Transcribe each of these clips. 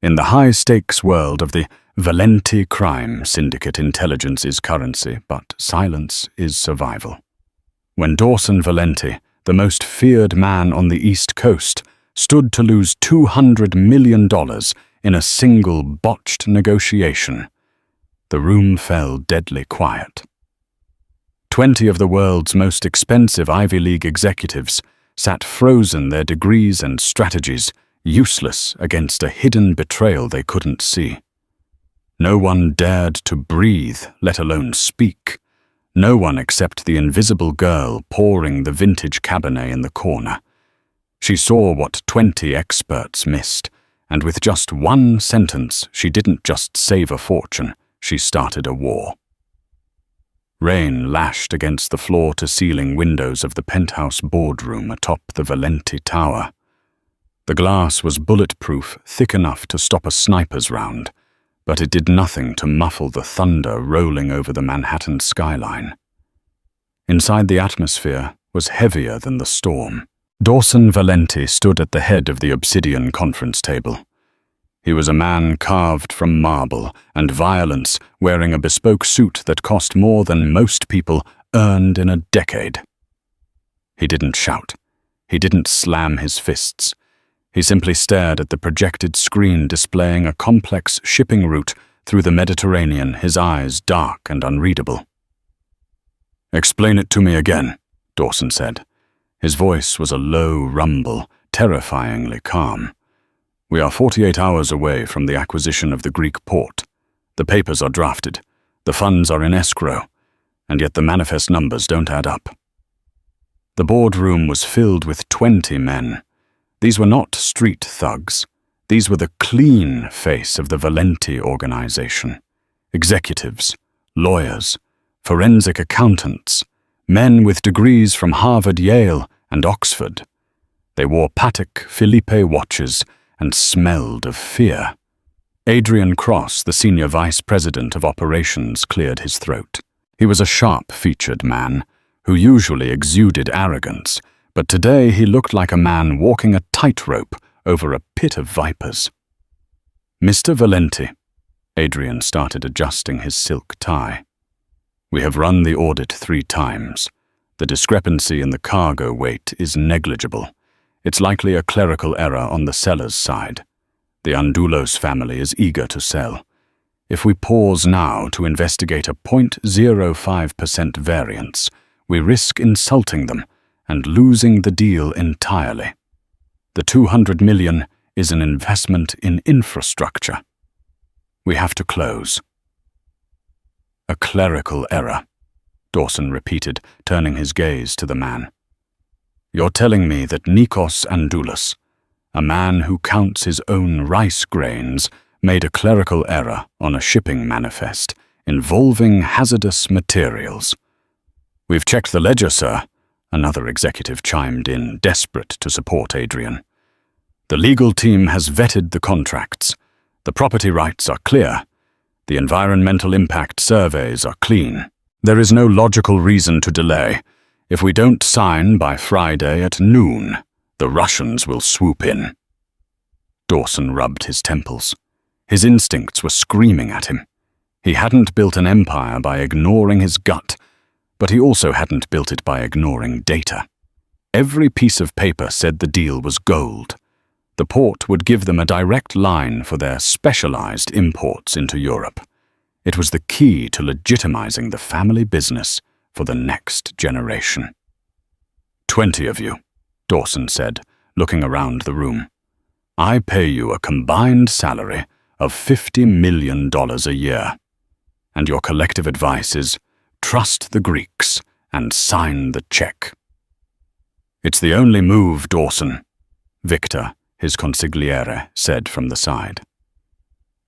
In the high-stakes world of the Valenti crime syndicate, intelligence is currency, but silence is survival. When Dawson Valenti, the most feared man on the East Coast, stood to lose $200 million in a single botched negotiation, the room fell deadly quiet. 20 of the world's most expensive Ivy League executives sat frozen, their degrees and strategies useless against a hidden betrayal they couldn't see. No one dared to breathe, let alone speak. No one except the invisible girl pouring the vintage Cabernet in the corner. She saw what 20 experts missed, and with just one sentence, she didn't just save a fortune, she started a war. Rain lashed against the floor-to-ceiling windows of the penthouse boardroom atop the Valenti Tower. The glass was bulletproof, thick enough to stop a sniper's round, but it did nothing to muffle the thunder rolling over the Manhattan skyline. Inside, the atmosphere was heavier than the storm. Dawson Valenti stood at the head of the obsidian conference table. He was a man carved from marble and violence, wearing a bespoke suit that cost more than most people earned in a decade. He didn't shout. He didn't slam his fists. He simply stared at the projected screen displaying a complex shipping route through the Mediterranean, his eyes dark and unreadable. "Explain it to me again," Dawson said. His voice was a low rumble, terrifyingly calm. "We are 48 hours away from the acquisition of the Greek port. The papers are drafted. The funds are in escrow. And yet the manifest numbers don't add up." The boardroom was filled with 20 men. These were not street thugs. These were the clean face of the Valenti organization. Executives, lawyers, forensic accountants, men with degrees from Harvard, Yale, and Oxford. They wore Patek Philippe watches and smelled of fear. Adrian Cross, the senior vice president of operations, cleared his throat. He was a sharp-featured man who usually exuded arrogance, but today he looked like a man walking a tightrope over a pit of vipers. "Mr. Valenti," Adrian started adjusting his silk tie. "We have run the audit 3 times. The discrepancy in the cargo weight is negligible. It's likely a clerical error on the seller's side. The Andoulos family is eager to sell. If we pause now to investigate a 0.05% variance, we risk insulting them and losing the deal entirely. The $200 million is an investment in infrastructure. We have to close." "A clerical error," Dawson repeated, turning his gaze to the man. "You're telling me that Nikos Andoulos, a man who counts his own rice grains, made a clerical error on a shipping manifest involving hazardous materials?" "We've checked the ledger, sir," another executive chimed in, desperate to support Adrian. "The legal team has vetted the contracts. The property rights are clear. The environmental impact surveys are clean. There is no logical reason to delay. If we don't sign by Friday at noon, the Russians will swoop in." Dawson rubbed his temples. His instincts were screaming at him. He hadn't built an empire by ignoring his gut, but he also hadn't built it by ignoring data. Every piece of paper said the deal was gold. The port would give them a direct line for their specialized imports into Europe. It was the key to legitimizing the family business for the next generation. 20 of you, Dawson said, looking around the room. "I pay you a combined salary of $50 million a year. And your collective advice is, trust the Greeks and sign the check." "It's the only move, Dawson," Victor, his consigliere, said from the side.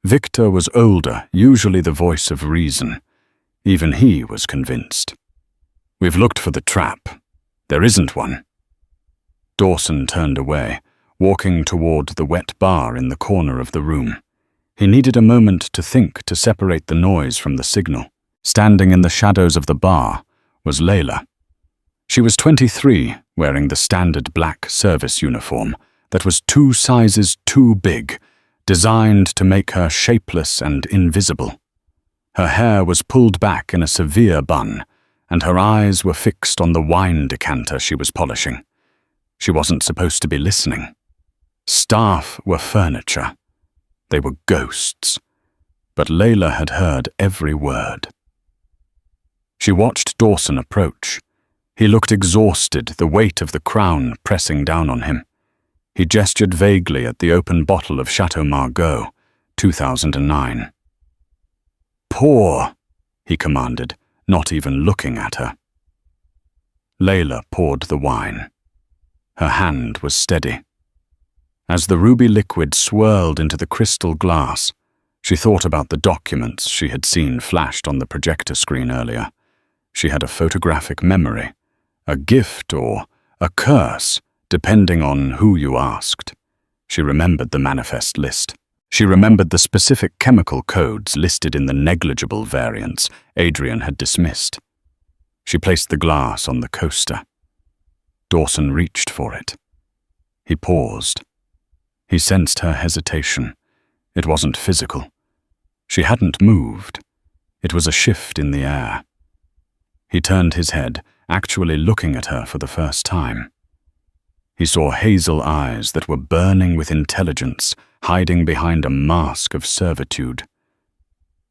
Victor was older, usually the voice of reason. Even he was convinced. "We've looked for the trap. There isn't one." Dawson turned away, walking toward the wet bar in the corner of the room. He needed a moment to think, to separate the noise from the signal. Standing in the shadows of the bar was Layla. She was 23, wearing the standard black service uniform that was 2 sizes too big, designed to make her shapeless and invisible. Her hair was pulled back in a severe bun, and her eyes were fixed on the wine decanter she was polishing. She wasn't supposed to be listening. Staff were furniture. They were ghosts. But Layla had heard every word. She watched Dawson approach. He looked exhausted, the weight of the crown pressing down on him. He gestured vaguely at the open bottle of Chateau Margaux, 2009. "Pour," he commanded, not even looking at her. Layla poured the wine. Her hand was steady. As the ruby liquid swirled into the crystal glass, she thought about the documents she had seen flashed on the projector screen earlier. She had a photographic memory, a gift or a curse, depending on who you asked. She remembered the manifest list. She remembered the specific chemical codes listed in the negligible variants Adrian had dismissed. She placed the glass on the coaster. Dawson reached for it. He paused. He sensed her hesitation. It wasn't physical. She hadn't moved. It was a shift in the air. He turned his head, actually looking at her for the first time. He saw hazel eyes that were burning with intelligence, hiding behind a mask of servitude.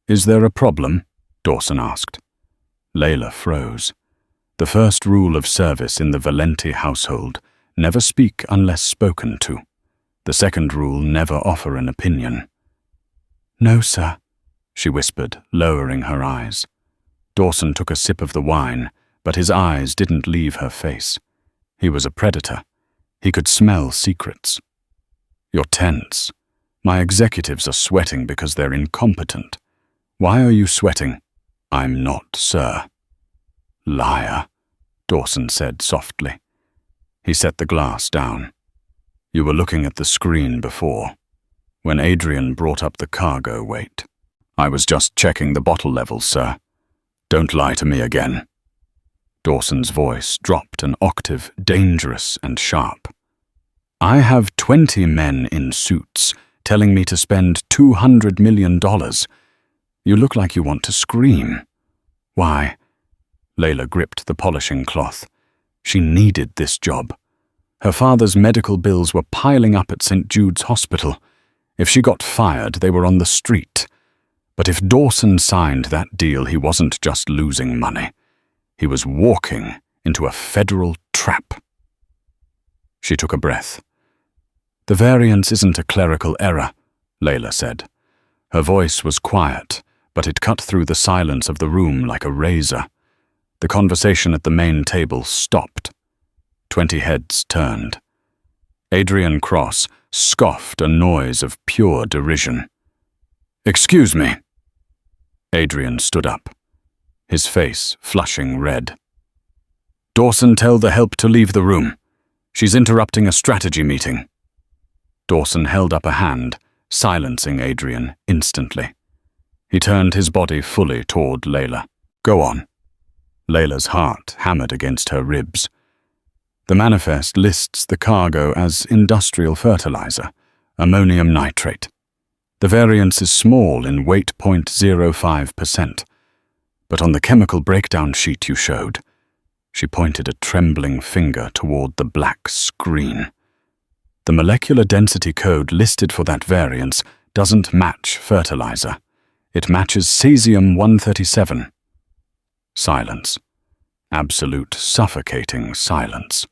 "Is there a problem?" Dawson asked. Layla froze. The first rule of service in the Valenti household: never speak unless spoken to. The second rule: never offer an opinion. "No, sir," she whispered, lowering her eyes. Dawson took a sip of the wine, but his eyes didn't leave her face. He was a predator. He could smell secrets. "You're tense. My executives are sweating because they're incompetent. Why are you sweating?" "I'm not, sir." "Liar," Dawson said softly. He set the glass down. "You were looking at the screen before, when Adrian brought up the cargo weight." "I was just checking the bottle levels, sir. Don't lie to me again." Dawson's voice dropped an octave, dangerous and sharp. "I have 20 men in suits telling me to spend $200 million. You look like you want to scream." "Why?" Layla gripped the polishing cloth. She needed this job. Her father's medical bills were piling up at St. Jude's Hospital. If she got fired, they were on the street. But if Dawson signed that deal, he wasn't just losing money. He was walking into a federal trap. She took a breath. "The variance isn't a clerical error," Layla said. Her voice was quiet, but it cut through the silence of the room like a razor. The conversation at the main table stopped. 20 heads turned. Adrian Cross scoffed a noise of pure derision. "Excuse me." Adrian stood up, his face flushing red. "Dawson, tell the help to leave the room. She's interrupting a strategy meeting." Dawson held up a hand, silencing Adrian instantly. He turned his body fully toward Layla. "Go on." Layla's heart hammered against her ribs. The manifest lists the cargo as industrial fertilizer, ammonium nitrate. The variance is small in weight, 0.05%. But on the chemical breakdown sheet you showed, she pointed a trembling finger toward the black screen. The molecular density code listed for that variance doesn't match fertilizer. It matches cesium-137. Silence. Absolute suffocating silence.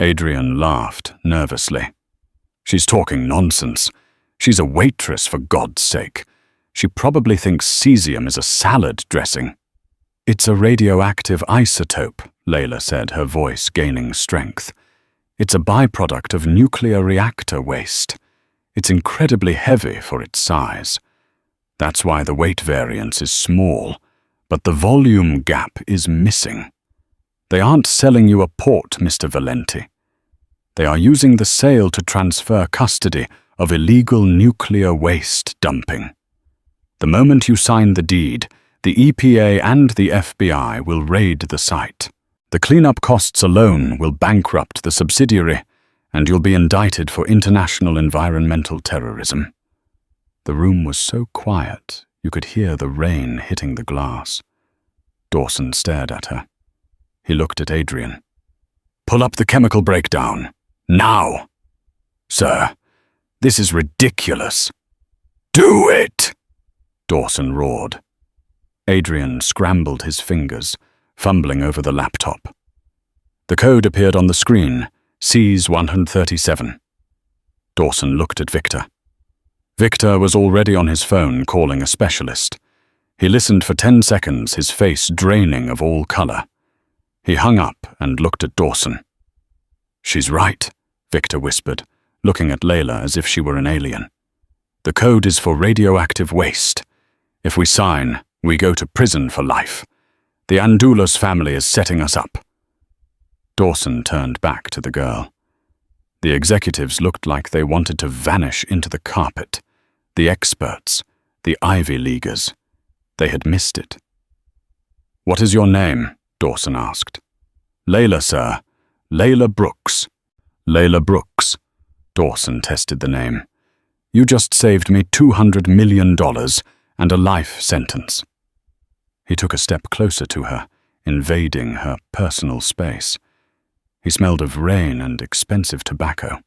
Adrian laughed nervously. "She's talking nonsense. She's a waitress, for God's sake. She probably thinks cesium is a salad dressing." "It's a radioactive isotope," Layla said, her voice gaining strength. "It's a byproduct of nuclear reactor waste. It's incredibly heavy for its size. That's why the weight variance is small, but the volume gap is missing. They aren't selling you a port, Mr. Valenti. They are using the sale to transfer custody of illegal nuclear waste dumping. The moment you sign the deed, the EPA and the FBI will raid the site. The cleanup costs alone will bankrupt the subsidiary, and you'll be indicted for international environmental terrorism." The room was so quiet, you could hear the rain hitting the glass. Dawson stared at her. He looked at Adrian. "Pull up the chemical breakdown. Now!" "Sir, this is ridiculous." "Do it!" Dawson roared. Adrian scrambled his fingers, fumbling over the laptop. The code appeared on the screen, Cs 137. Dawson looked at Victor. Victor was already on his phone calling a specialist. He listened for 10 seconds, his face draining of all color. He hung up and looked at Dawson. "She's right," Victor whispered, looking at Layla as if she were an alien. "The code is for radioactive waste. If we sign, we go to prison for life. The Andoulos family is setting us up." Dawson turned back to the girl. The executives looked like they wanted to vanish into the carpet. The experts, the Ivy Leaguers. They had missed it. "What is your name?" Dawson asked. "Layla, sir. Layla Brooks." "Layla Brooks." Dawson tested the name. "You just saved me $200 million and a life sentence." He took a step closer to her, invading her personal space. He smelled of rain and expensive tobacco.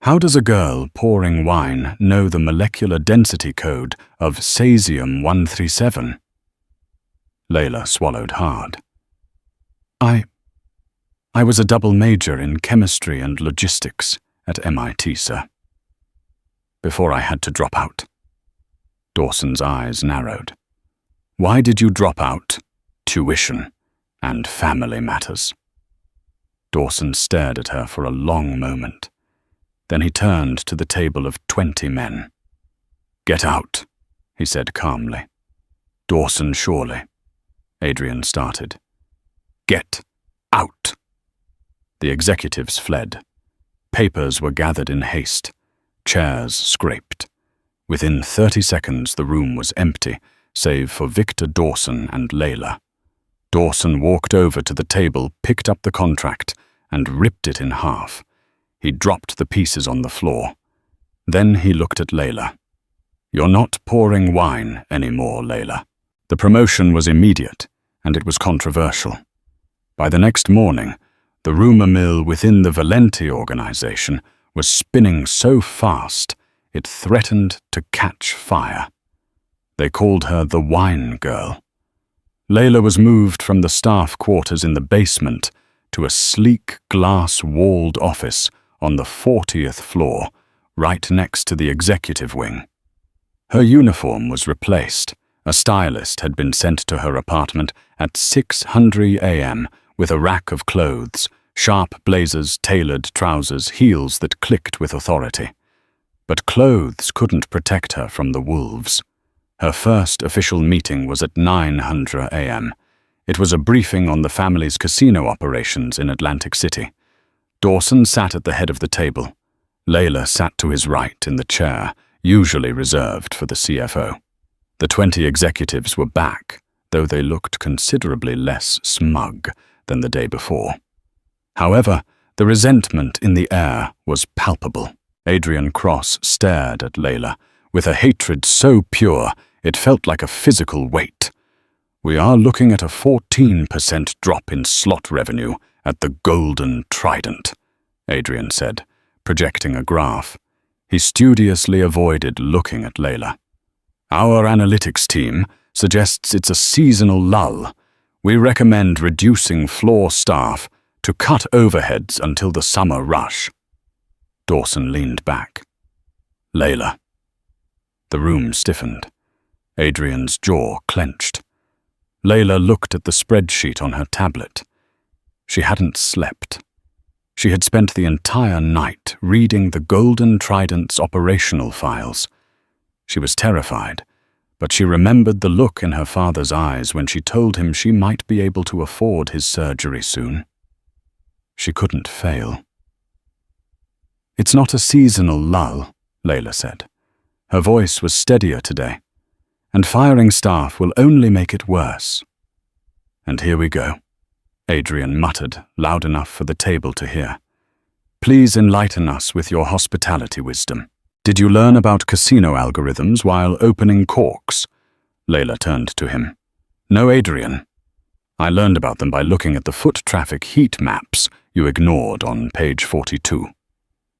"How does a girl pouring wine know the molecular density code of cesium 137? Layla swallowed hard. I was a double major in chemistry and logistics at MIT, sir. Before I had to drop out." Dawson's eyes narrowed. "Why did you drop out?" "Tuition and family matters." Dawson stared at her for a long moment. Then he turned to the table of 20 men. "Get out," he said calmly. "Dawson, surely." Adrian started. "Get out." The executives fled. Papers were gathered in haste. Chairs scraped. Within 30 seconds, the room was empty, save for Victor Dawson and Layla. Dawson walked over to the table, picked up the contract, and ripped it in half. He dropped the pieces on the floor. Then he looked at Layla. "You're not pouring wine anymore, Layla." The promotion was immediate, and it was controversial. By the next morning, the rumor mill within the Valenti organization was spinning so fast it threatened to catch fire. They called her the Wine Girl. Layla was moved from the staff quarters in the basement to a sleek glass-walled office on the 40th floor, right next to the executive wing. Her uniform was replaced. A stylist had been sent to her apartment at 6:00 a.m. with a rack of clothes, sharp blazers, tailored trousers, heels that clicked with authority. But clothes couldn't protect her from the wolves. Her first official meeting was at 9:00 a.m. It was a briefing on the family's casino operations in Atlantic City. Dawson sat at the head of the table. Layla sat to his right in the chair, usually reserved for the CFO. The 20 executives were back, though they looked considerably less smug than the day before. However, the resentment in the air was palpable. Adrian Cross stared at Layla, with a hatred so pure it felt like a physical weight. "We are looking at a 14% drop in slot revenue at the Golden Trident," Adrian said, projecting a graph. He studiously avoided looking at Layla. "Our analytics team suggests it's a seasonal lull. We recommend reducing floor staff to cut overheads until the summer rush." Dawson leaned back. "Layla." The room stiffened. Adrian's jaw clenched. Layla looked at the spreadsheet on her tablet. She hadn't slept. She had spent the entire night reading the Golden Trident's operational files. She was terrified, but she remembered the look in her father's eyes when she told him she might be able to afford his surgery soon. She couldn't fail. "It's not a seasonal lull," Layla said. Her voice was steadier today. "And firing staff will only make it worse." "And here we go," Adrian muttered, loud enough for the table to hear. "Please enlighten us with your hospitality wisdom." Did you learn about casino algorithms while opening corks? Layla turned to him. No, Adrian. I learned about them by looking at the foot traffic heat maps you ignored on page 42.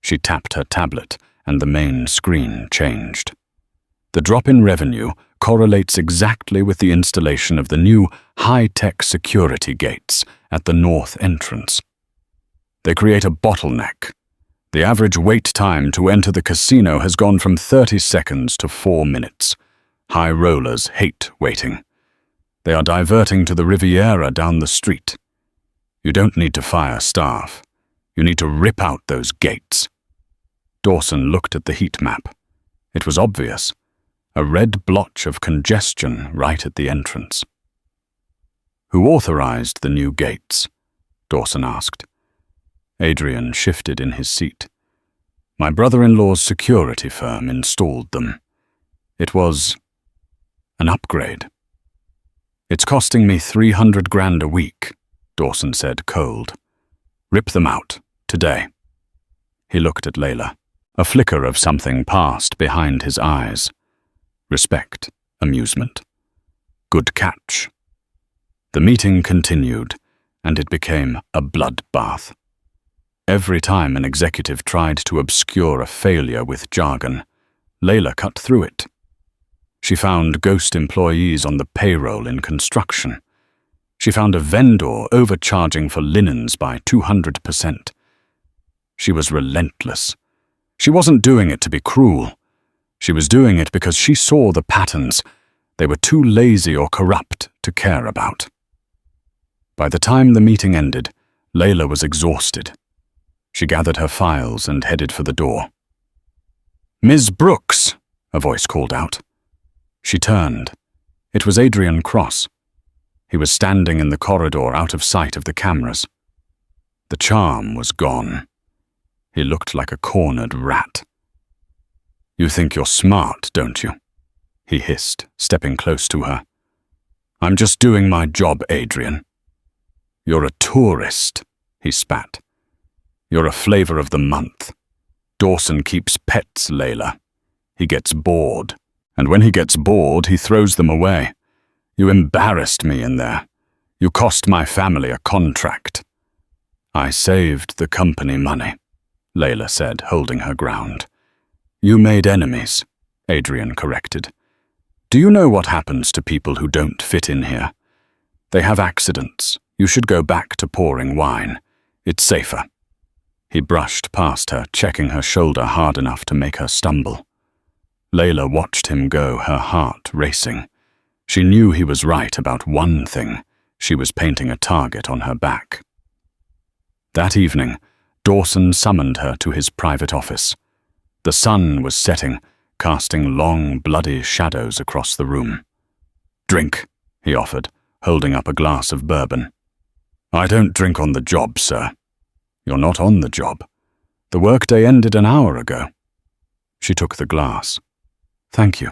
She tapped her tablet, and the main screen changed. The drop in revenue correlates exactly with the installation of the new high-tech security gates at the north entrance. They create a bottleneck. The average wait time to enter the casino has gone from 30 seconds to 4 minutes. High rollers hate waiting. They are diverting to the Riviera down the street. You don't need to fire staff. You need to rip out those gates. Dawson looked at the heat map. It was obvious. A red blotch of congestion right at the entrance. Who authorized the new gates? Dawson asked. Adrian shifted in his seat. My brother-in-law's security firm installed them. It was an upgrade. It's costing me $300 grand a week, Dawson said, cold. Rip them out, today. He looked at Layla. A flicker of something passed behind his eyes. Respect, amusement. Good catch. The meeting continued, and it became a bloodbath. Every time an executive tried to obscure a failure with jargon, Layla cut through it. She found ghost employees on the payroll in construction. She found a vendor overcharging for linens by 200%. She was relentless. She wasn't doing it to be cruel. She was doing it because she saw the patterns they were too lazy or corrupt to care about. By the time the meeting ended, Layla was exhausted. She gathered her files and headed for the door. Ms. Brooks, a voice called out. She turned. It was Adrian Cross. He was standing in the corridor out of sight of the cameras. The charm was gone. He looked like a cornered rat. You think you're smart, don't you? He hissed, stepping close to her. I'm just doing my job, Adrian. You're a tourist, he spat. You're a flavor of the month. Dawson keeps pets, Layla. He gets bored. And when he gets bored, he throws them away. You embarrassed me in there. You cost my family a contract. I saved the company money, Layla said, holding her ground. You made enemies, Adrian corrected. Do you know what happens to people who don't fit in here? They have accidents. You should go back to pouring wine. It's safer. He brushed past her, checking her shoulder hard enough to make her stumble. Layla watched him go, her heart racing. She knew he was right about one thing. She was painting a target on her back. That evening, Dawson summoned her to his private office. The sun was setting, casting long, bloody shadows across the room. Drink, he offered, holding up a glass of bourbon. I don't drink on the job, sir. You're not on the job. The workday ended an hour ago. She took the glass. Thank you.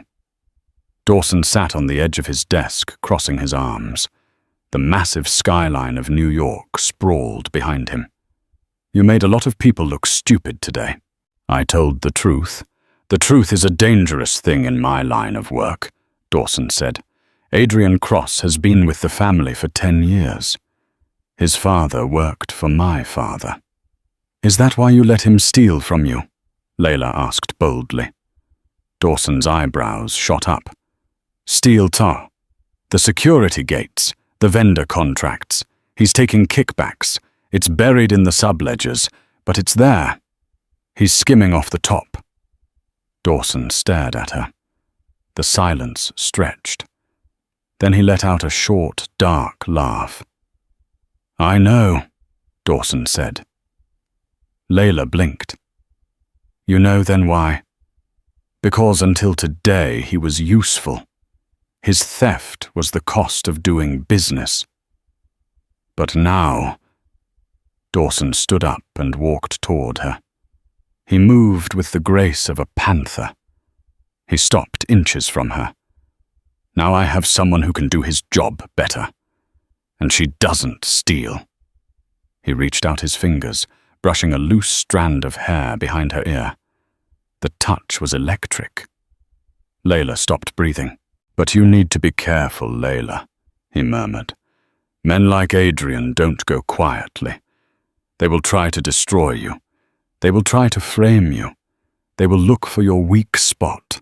Dawson sat on the edge of his desk, crossing his arms. The massive skyline of New York sprawled behind him. You made a lot of people look stupid today. I told the truth. The truth is a dangerous thing in my line of work, Dawson said. Adrian Cross has been with the family for 10 years. His father worked for my father. Is that why you let him steal from you? Layla asked boldly. Dawson's eyebrows shot up. Steal tar. The security gates, the vendor contracts. He's taking kickbacks. It's buried in the subledgers, but it's there. He's skimming off the top. Dawson stared at her. The silence stretched. Then he let out a short, dark laugh. I know, Dawson said. Layla blinked. You know then why? Because until today he was useful. His theft was the cost of doing business. But now... Dawson stood up and walked toward her. He moved with the grace of a panther. He stopped inches from her. Now I have someone who can do his job better. And she doesn't steal. He reached out his fingers, brushing a loose strand of hair behind her ear. The touch was electric. Layla stopped breathing. "But you need to be careful, Layla," he murmured. "Men like Adrian don't go quietly. They will try to destroy you. They will try to frame you. They will look for your weak spot."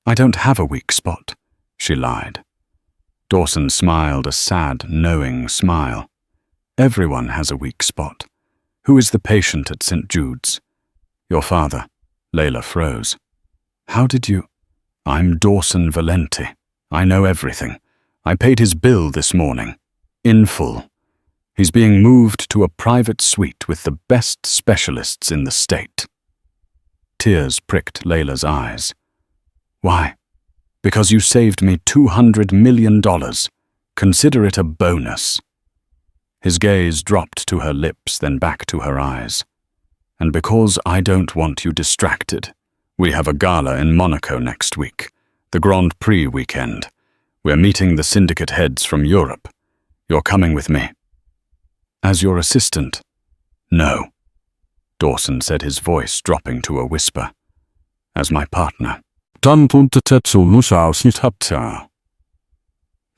"I don't have a weak spot," she lied. Dawson smiled a sad, knowing smile. "Everyone has a weak spot. Who is the patient at St. Jude's?" "Your father." Layla froze. "How did you—" "I'm Dawson Valenti. I know everything. I paid his bill this morning. In full. He's being moved to a private suite with the best specialists in the state." Tears pricked Layla's eyes. "Why?" "Because you saved me $200 million. Consider it a bonus." His gaze dropped to her lips, then back to her eyes. "And because I don't want you distracted. We have a gala in Monaco next week, the Grand Prix weekend. We're meeting the syndicate heads from Europe. You're coming with me." "As your assistant?" "No," Dawson said, his voice dropping to a whisper. "As my partner." The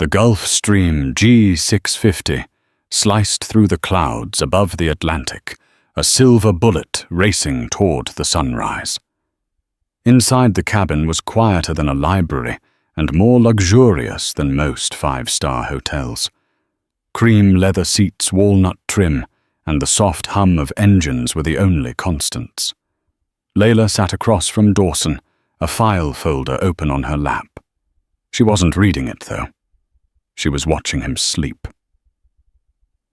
Gulf Stream G650 sliced through the clouds above the Atlantic, a silver bullet racing toward the sunrise. Inside the cabin was quieter than a library and more luxurious than most five-star hotels. Cream leather seats, walnut trim, and the soft hum of engines were the only constants. Layla sat across from Dawson, a file folder open on her lap. She wasn't reading it, though. She was watching him sleep.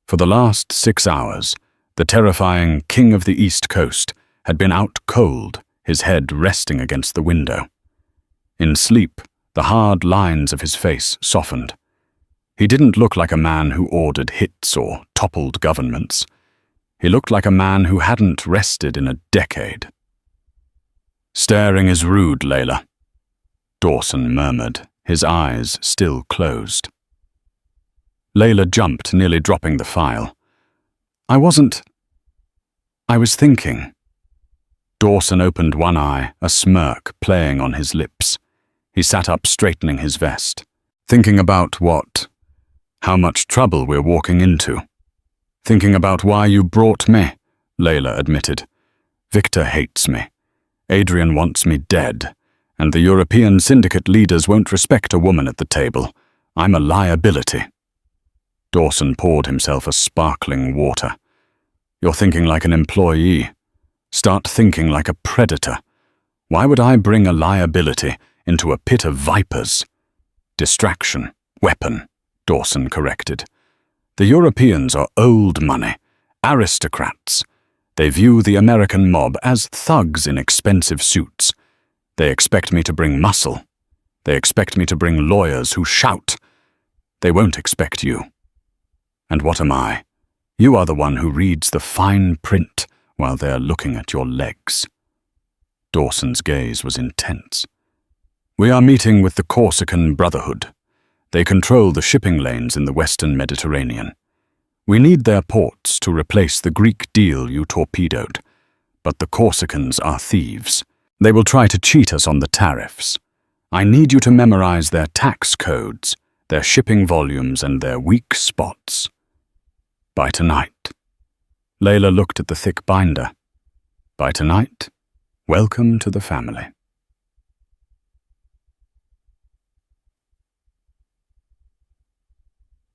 For the last 6 hours, the terrifying King of the East Coast had been out cold, his head resting against the window. In sleep, the hard lines of his face softened. He didn't look like a man who ordered hits or toppled governments. He looked like a man who hadn't rested in a decade. "Staring is rude, Layla," Dawson murmured, his eyes still closed. Layla jumped, nearly dropping the file. I was thinking." Dawson opened one eye, a smirk playing on his lips. He sat up, straightening his vest. "Thinking about what? How much trouble we're walking into." "Thinking about why you brought me," Layla admitted. "Victor hates me. Adrian wants me dead, and the European syndicate leaders won't respect a woman at the table. I'm a liability." Dawson poured himself a sparkling water. "You're thinking like an employee. Start thinking like a predator. Why would I bring a liability into a pit of vipers?" "Distraction, weapon," Dawson corrected. "The Europeans are old money, aristocrats. They view the American mob as thugs in expensive suits. They expect me to bring muscle. They expect me to bring lawyers who shout. They won't expect you. And what am I? You are the one who reads the fine print while they're looking at your legs." Dawson's gaze was intense. "We are meeting with the Corsican Brotherhood. They control the shipping lanes in the Western Mediterranean. We need their ports to replace the Greek deal you torpedoed. But the Corsicans are thieves. They will try to cheat us on the tariffs. I need you to memorize their tax codes, their shipping volumes, and their weak spots. By tonight." Layla looked at the thick binder. "By tonight, welcome to the family."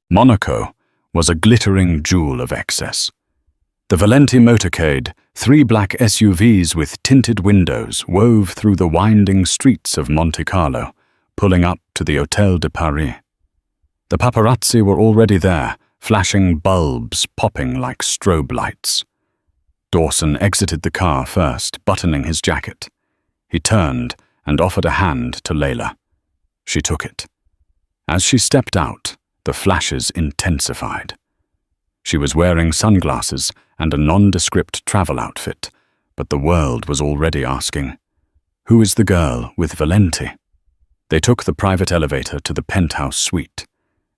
Monaco was a glittering jewel of excess. The Valenti motorcade, 3 black SUVs with tinted windows, wove through the winding streets of Monte Carlo, pulling up to the Hôtel de Paris. The paparazzi were already there, flashing bulbs popping like strobe lights. Dawson exited the car first, buttoning his jacket. He turned and offered a hand to Layla. She took it. As she stepped out, the flashes intensified. She was wearing sunglasses and a nondescript travel outfit, but the world was already asking, "Who is the girl with Valenti?" They took the private elevator to the penthouse suite.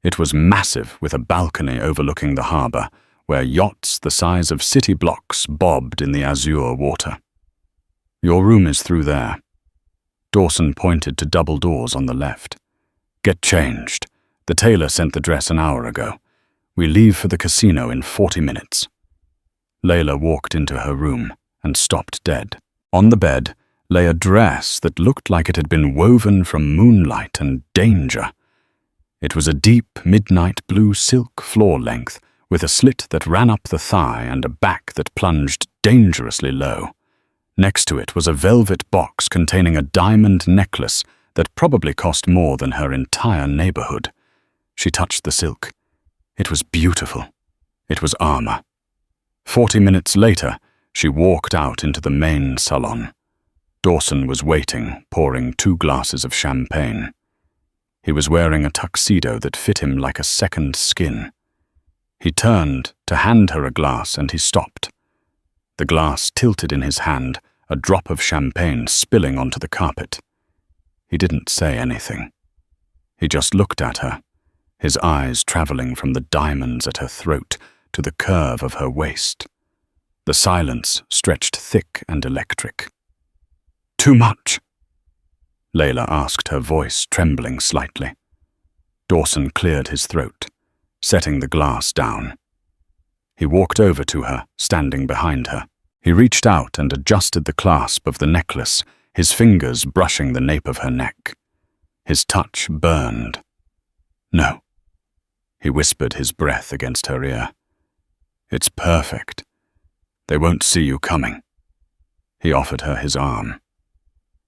It was massive, with a balcony overlooking the harbor, where yachts the size of city blocks bobbed in the azure water. Your room is through there. Dawson pointed to double doors on the left. Get changed. The tailor sent the dress an hour ago. We leave for the casino in 40 minutes. Layla walked into her room and stopped dead. On the bed lay a dress that looked like it had been woven from moonlight and danger. It was a deep midnight blue silk floor length with a slit that ran up the thigh and a back that plunged dangerously low. Next to it was a velvet box containing a diamond necklace that probably cost more than her entire neighborhood. She touched the silk. It was beautiful. It was armor. 40 minutes later, she walked out into the main salon. Dawson was waiting, pouring 2 glasses of champagne. He was wearing a tuxedo that fit him like a second skin. He turned to hand her a glass and he stopped. The glass tilted in his hand, a drop of champagne spilling onto the carpet. He didn't say anything. He just looked at her, his eyes traveling from the diamonds at her throat to the curve of her waist. The silence stretched thick and electric. "Too much?" Layla asked, her voice trembling slightly. Dawson cleared his throat, setting the glass down. He walked over to her, standing behind her. He reached out and adjusted the clasp of the necklace, his fingers brushing the nape of her neck. His touch burned. "No," he whispered, his breath against her ear. "It's perfect. They won't see you coming." He offered her his arm.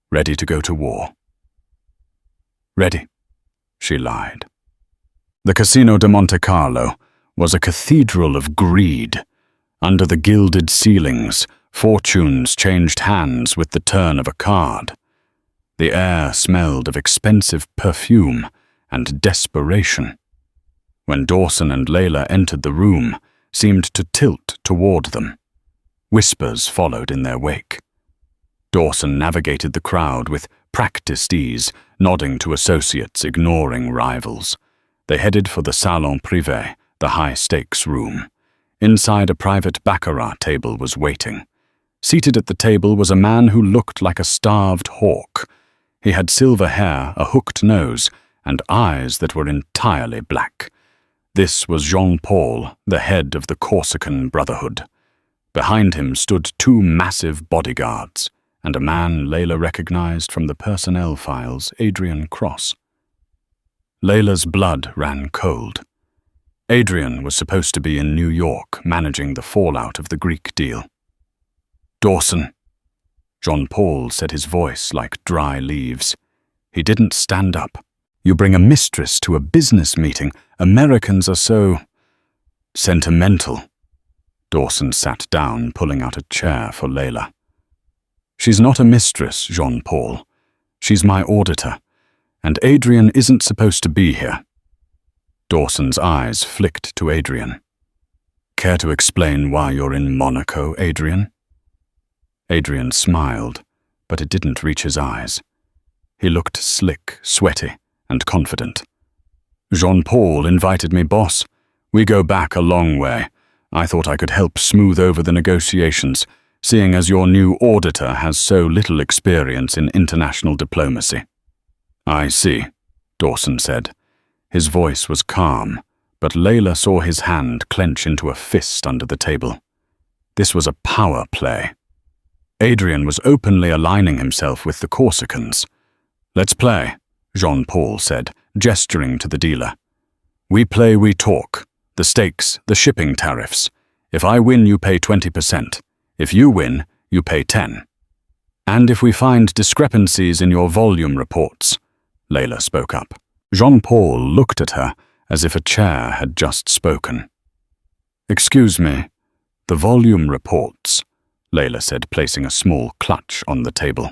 "Ready to go to war?" "Ready," she lied. The Casino de Monte Carlo was a cathedral of greed. Under the gilded ceilings, fortunes changed hands with the turn of a card. The air smelled of expensive perfume and desperation. When Dawson and Layla entered the room, seemed to tilt toward them. Whispers followed in their wake. Dawson navigated the crowd with practiced ease, nodding to associates, ignoring rivals. They headed for the salon privé, the high-stakes room. Inside, a private baccarat table was waiting. Seated at the table was a man who looked like a starved hawk. He had silver hair, a hooked nose, and eyes that were entirely black. This was Jean-Paul, the head of the Corsican Brotherhood. Behind him stood 2 massive bodyguards, and a man Layla recognized from the personnel files, Adrian Cross. Layla's blood ran cold. Adrian was supposed to be in New York, managing the fallout of the Greek deal. "Dawson," Jean-Paul said, his voice like dry leaves. He didn't stand up. "You bring a mistress to a business meeting. Americans are so sentimental." Dawson sat down, pulling out a chair for Layla. "She's not a mistress, Jean-Paul. She's my auditor, and Adrian isn't supposed to be here." Dawson's eyes flicked to Adrian. "Care to explain why you're in Monaco, Adrian?" Adrian smiled, but it didn't reach his eyes. He looked slick, sweaty, and confident. "Jean-Paul invited me, boss. We go back a long way. I thought I could help smooth over the negotiations, seeing as your new auditor has so little experience in international diplomacy." "I see," Dawson said. His voice was calm, but Layla saw his hand clench into a fist under the table. This was a power play. Adrian was openly aligning himself with the Corsicans. "Let's play," Jean-Paul said, gesturing to the dealer. "We play, we talk. The stakes, the shipping tariffs. If I win, you pay 20%. If you win, you pay 10. And if we find discrepancies in your volume reports," Layla spoke up. Jean-Paul looked at her as if a chair had just spoken. "Excuse me, the volume reports," Layla said, placing a small clutch on the table.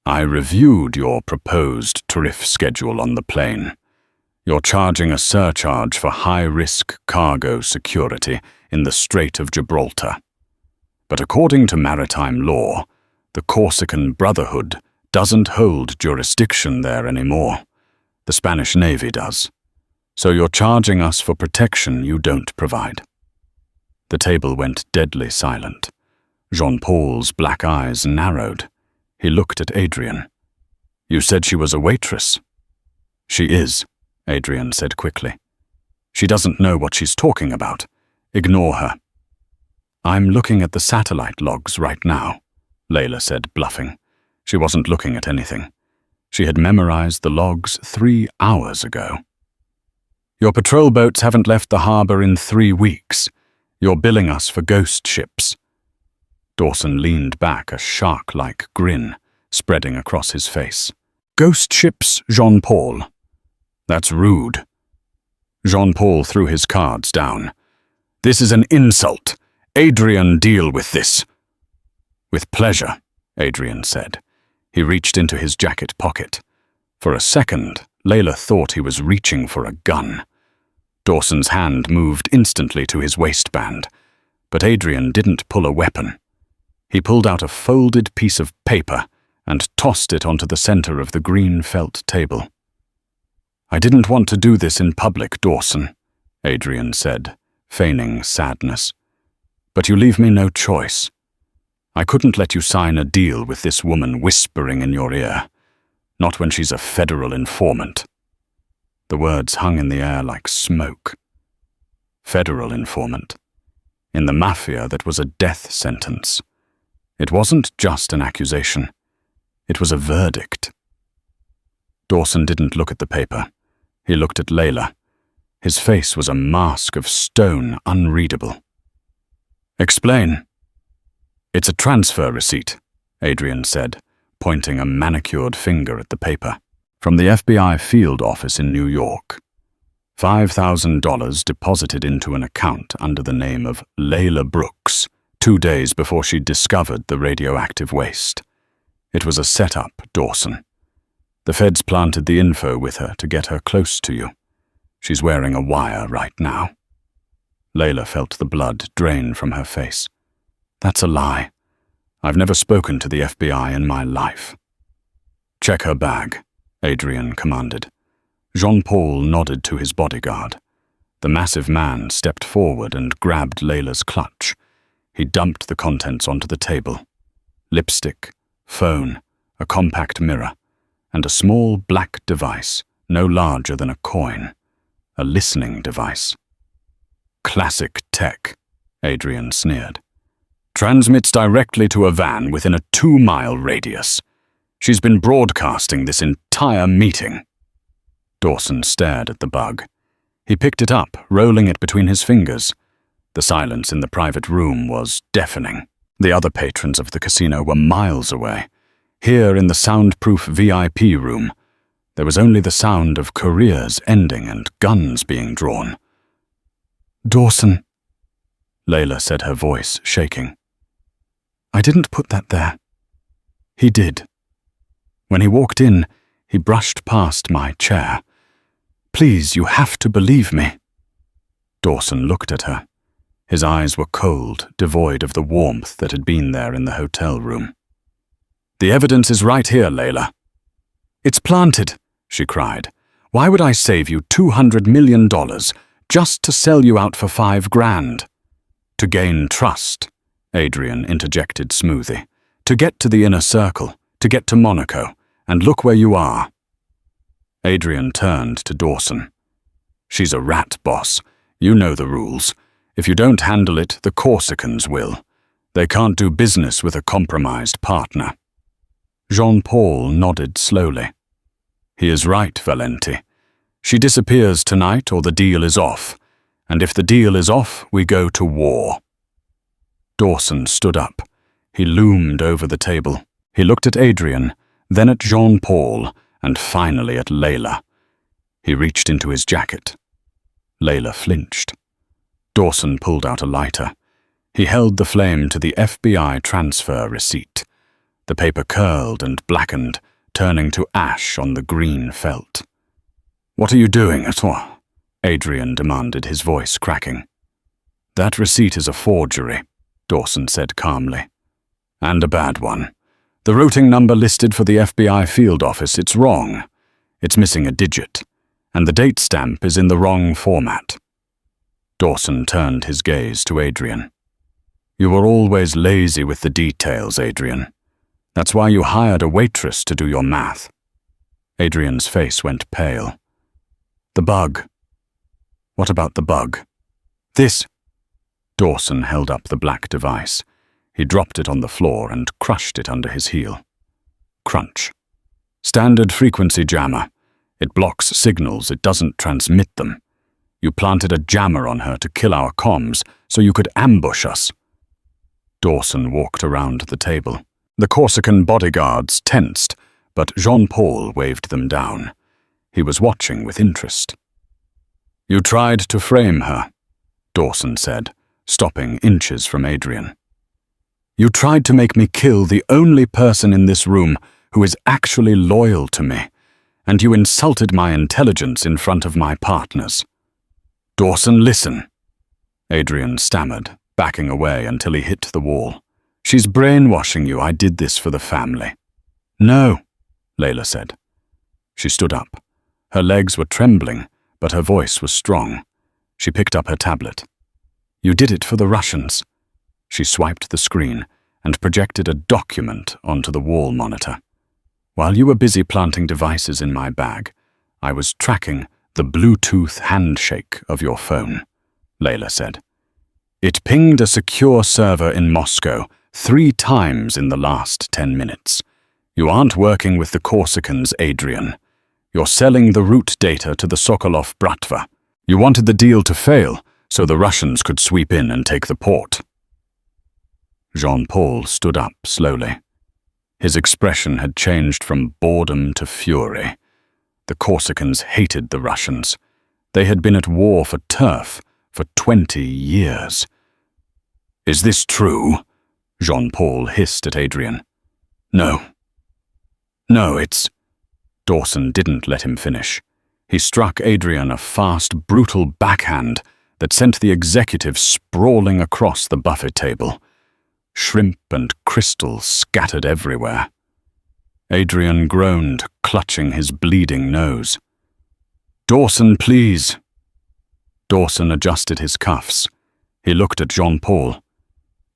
"I reviewed your proposed tariff schedule on the plane. You're charging a surcharge for high-risk cargo security in the Strait of Gibraltar. But according to maritime law, the Corsican Brotherhood doesn't hold jurisdiction there anymore. The Spanish Navy does. So you're charging us for protection you don't provide." The table went deadly silent. Jean-Paul's black eyes narrowed. He looked at Adrian. "You said she was a waitress." "She is," Adrian said quickly. "She doesn't know what she's talking about. Ignore her." "I'm looking at the satellite logs right now," Layla said, bluffing. She wasn't looking at anything. She had memorized the logs 3 hours ago. "Your patrol boats haven't left the harbor in 3 weeks. You're billing us for ghost ships." Dawson leaned back, a shark-like grin spreading across his face. "Ghost ships, Jean-Paul? That's rude." Jean-Paul threw his cards down. "This is an insult. Adrian, deal with this." "With pleasure," Adrian said. He reached into his jacket pocket. For a second, Layla thought he was reaching for a gun. Dawson's hand moved instantly to his waistband, but Adrian didn't pull a weapon. He pulled out a folded piece of paper and tossed it onto the center of the green felt table. "I didn't want to do this in public, Dawson," Adrian said, feigning sadness. "But you leave me no choice. I couldn't let you sign a deal with this woman whispering in your ear, not when she's a federal informant." The words hung in the air like smoke. Federal informant. In the Mafia, that was a death sentence. It wasn't just an accusation. It was a verdict. Dawson didn't look at the paper. He looked at Layla. His face was a mask of stone, unreadable. "Explain." "It's a transfer receipt," Adrian said, pointing a manicured finger at the paper. "From the FBI field office in New York. $5,000 deposited into an account under the name of Layla Brooks 2 days before she discovered the radioactive waste. It was a setup, Dawson. The feds planted the info with her to get her close to you. She's wearing a wire right now." Layla felt the blood drain from her face. "That's a lie. I've never spoken to the FBI in my life." "Check her bag," Adrian commanded. Jean-Paul nodded to his bodyguard. The massive man stepped forward and grabbed Layla's clutch. He dumped the contents onto the table. Lipstick, phone, a compact mirror, and a small black device, no larger than a coin. A listening device. "Classic tech," Adrian sneered. "Transmits directly to a van within a 2-mile radius. She's been broadcasting this entire meeting." Dawson stared at the bug. He picked it up, rolling it between his fingers. The silence in the private room was deafening. The other patrons of the casino were miles away. Here in the soundproof VIP room, there was only the sound of careers ending and guns being drawn. "Dawson," Layla said, her voice shaking. "I didn't put that there." "He did. When he walked in, he brushed past my chair. Please, you have to believe me." Dawson looked at her. His eyes were cold, devoid of the warmth that had been there in the hotel room. "The evidence is right here, Layla." "It's planted," she cried. "Why would I save you $200 million just to sell you out for $5,000? "To gain trust," Adrian interjected smoothly. "To get to the inner circle, to get to Monaco, and look where you are." Adrian turned to Dawson. "She's a rat, boss. You know the rules. If you don't handle it, the Corsicans will. They can't do business with a compromised partner." Jean-Paul nodded slowly. "He is right, Valenti. She disappears tonight or the deal is off. And if the deal is off, we go to war." Dawson stood up. He loomed over the table. He looked at Adrian, then at Jean-Paul, and finally at Layla. He reached into his jacket. Layla flinched. Dawson pulled out a lighter. He held the flame to the FBI transfer receipt. The paper curled and blackened, turning to ash on the green felt. "What are you doing, Atois?" Adrian demanded, his voice cracking. "That receipt is a forgery," Dawson said calmly. "And a bad one. The routing number listed for the FBI field office, it's wrong. It's missing a digit, and the date stamp is in the wrong format." Dawson turned his gaze to Adrian. You were always lazy with the details, Adrian. That's why you hired a waitress to do your math. Adrian's face went pale. The bug. What about the bug? This. Dawson held up the black device. He dropped it on the floor and crushed it under his heel. Crunch. Standard frequency jammer. It blocks signals, it doesn't transmit them. You planted a jammer on her to kill our comms so you could ambush us. Dawson walked around the table. The Corsican bodyguards tensed, but Jean-Paul waved them down. He was watching with interest. You tried to frame her, Dawson said, stopping inches from Adrian. You tried to make me kill the only person in this room who is actually loyal to me, and you insulted my intelligence in front of my partners. Dawson, listen. Adrian stammered, backing away until he hit the wall. She's brainwashing you. I did this for the family. No, Layla said. She stood up. Her legs were trembling, but her voice was strong. She picked up her tablet. You did it for the Russians. She swiped the screen and projected a document onto the wall monitor. While you were busy planting devices in my bag, I was tracking the Bluetooth handshake of your phone, Layla said. It pinged a secure server in Moscow 3 times in the last 10 minutes. You aren't working with the Corsicans, Adrian. You're selling the route data to the Sokolov Bratva. You wanted the deal to fail so the Russians could sweep in and take the port. Jean-Paul stood up slowly. His expression had changed from boredom to fury. The Corsicans hated the Russians. They had been at war for turf for 20 years. Is this true? Jean-Paul hissed at Adrian. No. No, it's... Dawson didn't let him finish. He struck Adrian a fast, brutal backhand that sent the executive sprawling across the buffet table. Shrimp and crystal scattered everywhere. Adrian groaned, clutching his bleeding nose. Dawson, please. Dawson adjusted his cuffs. He looked at Jean-Paul.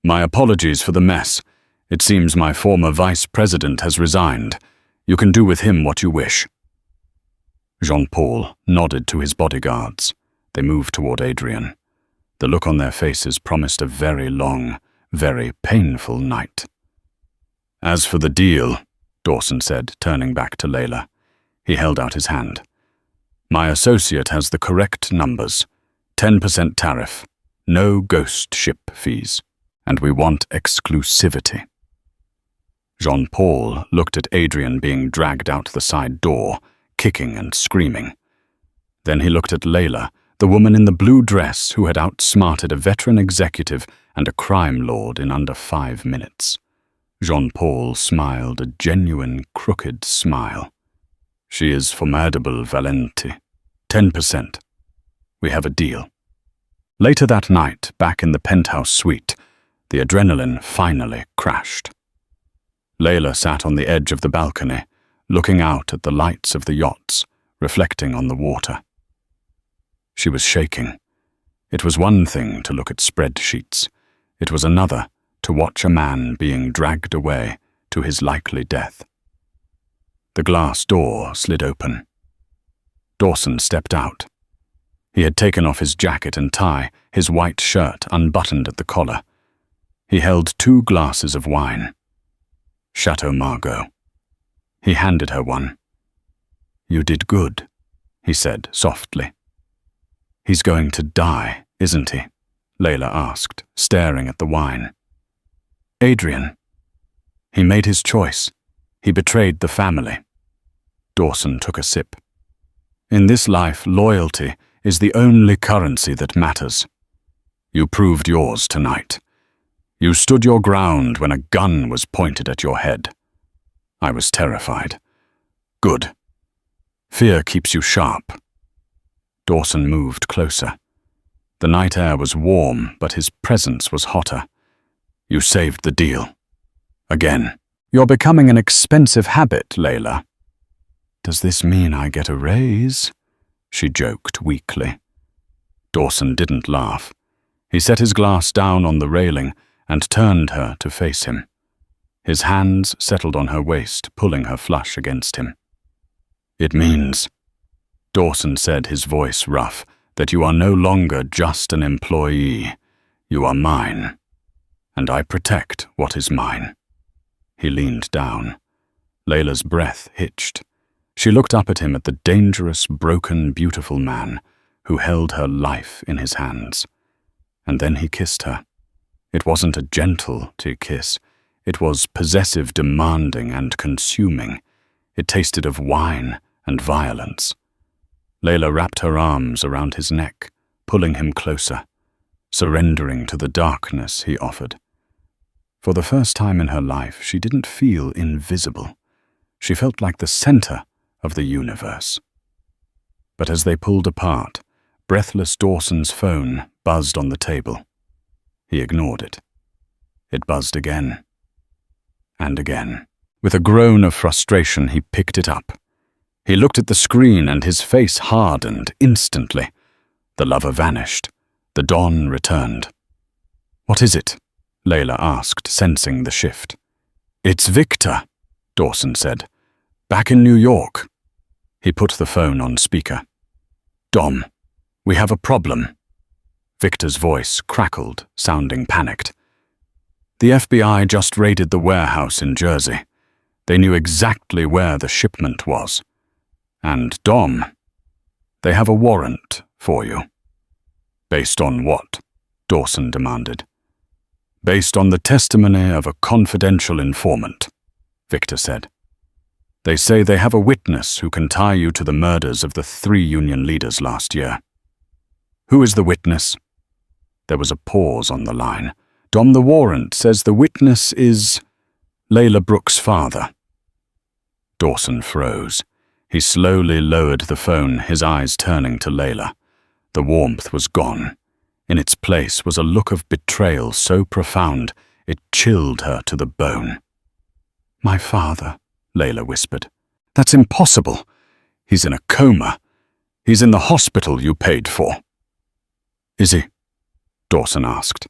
My apologies for the mess. It seems my former vice president has resigned. You can do with him what you wish. Jean-Paul nodded to his bodyguards. They moved toward Adrian. The look on their faces promised a very long, very painful night. As for the deal, Dawson said, turning back to Layla. He held out his hand. My associate has the correct numbers. 10% tariff, no ghost ship fees, and we want exclusivity. Jean-Paul looked at Adrian being dragged out the side door, kicking and screaming. Then he looked at Layla, the woman in the blue dress who had outsmarted a veteran executive and a crime lord in under 5 minutes. Jean-Paul smiled a genuine, crooked smile. She is formidable, Valenti. 10%. We have a deal. Later that night, back in the penthouse suite, the adrenaline finally crashed. Layla sat on the edge of the balcony, looking out at the lights of the yachts, reflecting on the water. She was shaking. It was one thing to look at spreadsheets. It was another to watch a man being dragged away to his likely death. The glass door slid open. Dawson stepped out. He had taken off his jacket and tie, his white shirt unbuttoned at the collar. He held 2 glasses of wine. Chateau Margaux. He handed her one. You did good, he said softly. He's going to die, isn't he? Layla asked, staring at the wine. Adrian. He made his choice. He betrayed the family. Dawson took a sip. In this life, loyalty is the only currency that matters. You proved yours tonight. You stood your ground when a gun was pointed at your head. I was terrified. Good. Fear keeps you sharp. Dawson moved closer. The night air was warm, but his presence was hotter. You saved the deal. Again. You're becoming an expensive habit, Layla. Does this mean I get a raise? She joked weakly. Dawson didn't laugh. He set his glass down on the railing and turned her to face him. His hands settled on her waist, pulling her flush against him. "It means," Dawson said, his voice rough, "that you are no longer just an employee. You are mine, and I protect what is mine." He leaned down. Layla's breath hitched. She looked up at him, at the dangerous, broken, beautiful man who held her life in his hands. And then he kissed her. It wasn't a gentle kiss. It was possessive, demanding, and consuming. It tasted of wine and violence. Layla wrapped her arms around his neck, pulling him closer, surrendering to the darkness he offered. For the first time in her life, she didn't feel invisible. She felt like the center of the universe. But as they pulled apart, breathless Dawson's phone buzzed on the table. He ignored it. It buzzed again. And again. With a groan of frustration, he picked it up. He looked at the screen and his face hardened instantly. The lover vanished. The dawn returned. "What is it?" Layla asked, sensing the shift. "It's Victor," Dawson said. "Back in New York." He put the phone on speaker. "Dom, we have a problem." Victor's voice crackled, sounding panicked. "The FBI just raided the warehouse in Jersey. They knew exactly where the shipment was. And Dom, they have a warrant for you." "Based on what?" Dawson demanded. "Based on the testimony of a confidential informant," Victor said. "They say they have a witness who can tie you to the murders of the 3 union leaders last year." "Who is the witness?" There was a pause on the line. "Dom, the warrant says the witness is Layla Brooks' father." Dawson froze. He slowly lowered the phone, his eyes turning to Layla. The warmth was gone. In its place was a look of betrayal so profound it chilled her to the bone. "My father," Layla whispered. "That's impossible. He's in a coma. He's in the hospital you paid for." "Is he?" Dawson asked.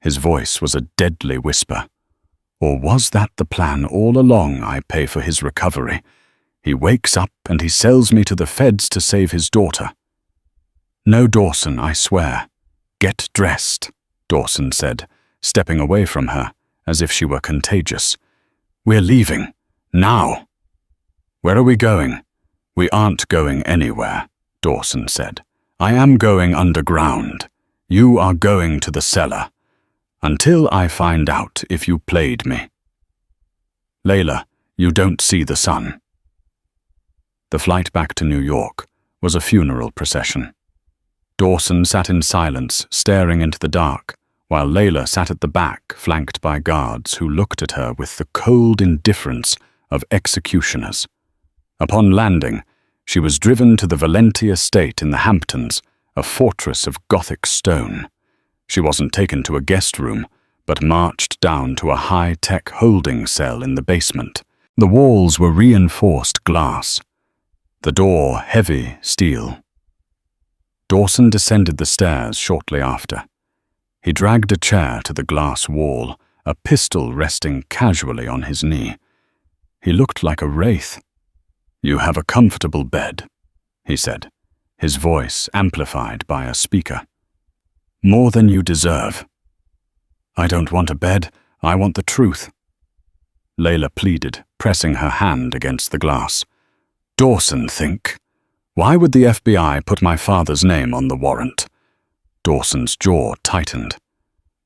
His voice was a deadly whisper. "Or was that the plan all along? I pay for his recovery. He wakes up and he sells me to the feds to save his daughter." "No, Dawson, I swear. Get dressed," Dawson said, stepping away from her as if she were contagious. "We're leaving. Now." "Where are we going?" "We aren't going anywhere," Dawson said. "I am going underground. You are going to the cellar. Until I find out if you played me. Layla, you don't see the sun." The flight back to New York was a funeral procession. Dawson sat in silence, staring into the dark, while Layla sat at the back, flanked by guards who looked at her with the cold indifference of executioners. Upon landing, she was driven to the Valenti estate in the Hamptons, a fortress of Gothic stone. She wasn't taken to a guest room, but marched down to a high-tech holding cell in the basement. The walls were reinforced glass. The door heavy steel. Dawson descended the stairs shortly after. He dragged a chair to the glass wall, a pistol resting casually on his knee. He looked like a wraith. "You have a comfortable bed," he said, his voice amplified by a speaker. "More than you deserve." "I don't want a bed, I want the truth," Layla pleaded, pressing her hand against the glass. "Dawson, think. Why would the FBI put my father's name on the warrant?" Dawson's jaw tightened.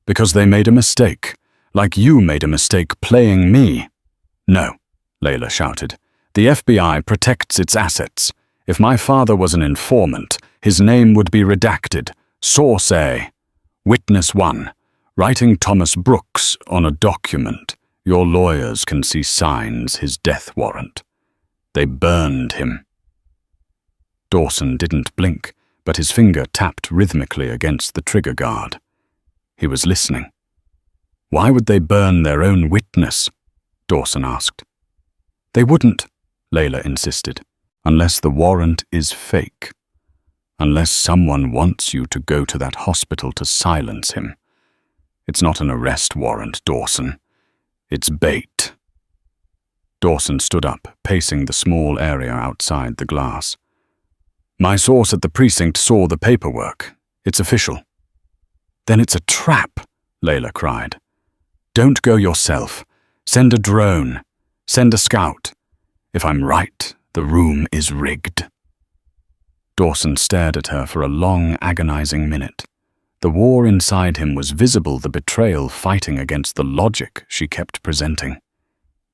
"Because they made a mistake, like you made a mistake playing me." "No," Layla shouted. "The FBI protects its assets. If my father was an informant, his name would be redacted. Source A. Witness 1. Writing Thomas Brooks on a document. Your lawyers can see signs his death warrant. They burned him." Dawson didn't blink, but his finger tapped rhythmically against the trigger guard. He was listening. "Why would they burn their own witness?" Dawson asked. "They wouldn't," Layla insisted, "unless the warrant is fake. Unless someone wants you to go to that hospital to silence him. It's not an arrest warrant, Dawson. It's bait. Dawson stood up, pacing the small area outside the glass. My source at the precinct saw the paperwork. It's official. Then it's a trap, Layla cried. Don't go yourself. Send a drone. Send a scout. If I'm right, the room is rigged. Dawson stared at her for a long, agonizing minute. The war inside him was visible, the betrayal fighting against the logic she kept presenting.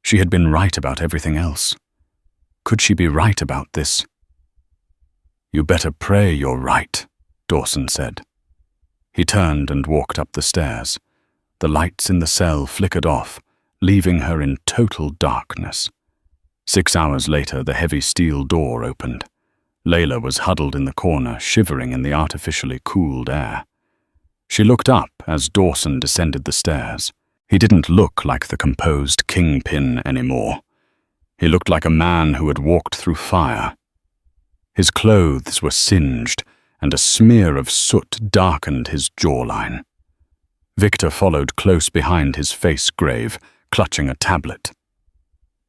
She had been right about everything else. Could she be right about this? You better pray you're right, Dawson said. He turned and walked up the stairs. The lights in the cell flickered off, leaving her in total darkness. 6 hours later, the heavy steel door opened. Layla was huddled in the corner, shivering in the artificially cooled air. She looked up as Dawson descended the stairs. He didn't look like the composed kingpin anymore. He looked like a man who had walked through fire. His clothes were singed, and a smear of soot darkened his jawline. Victor followed close behind his face grave, clutching a tablet.